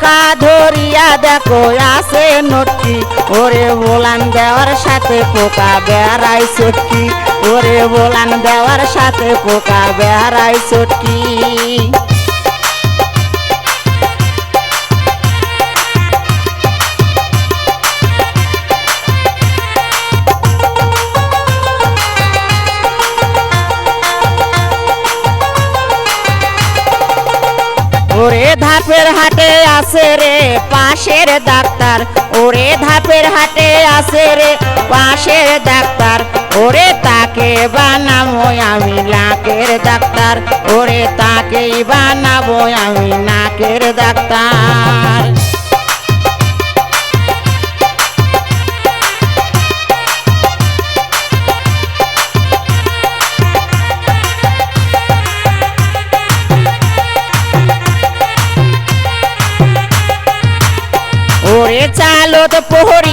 পোকা ধরিয়া দেখো আছে নটকি ওরে বোলান দেওয়ার সাথে পোকা বেড়াই চটকি ওরে বোলান দেওয়ার সাথে পোকা বেড়াই চটকি ওরে ধাপের হাটে আছে রে পাশের ডাক্তার ওরে ধাপের হাটে আছে রে পাশের ডাক্তার ওরে তাকে বানাবো আমি নাকের ডাক্তার ওরে তাকেই বানাবো আমি নাকের ডাক্তার ওরে চালত প্রহরী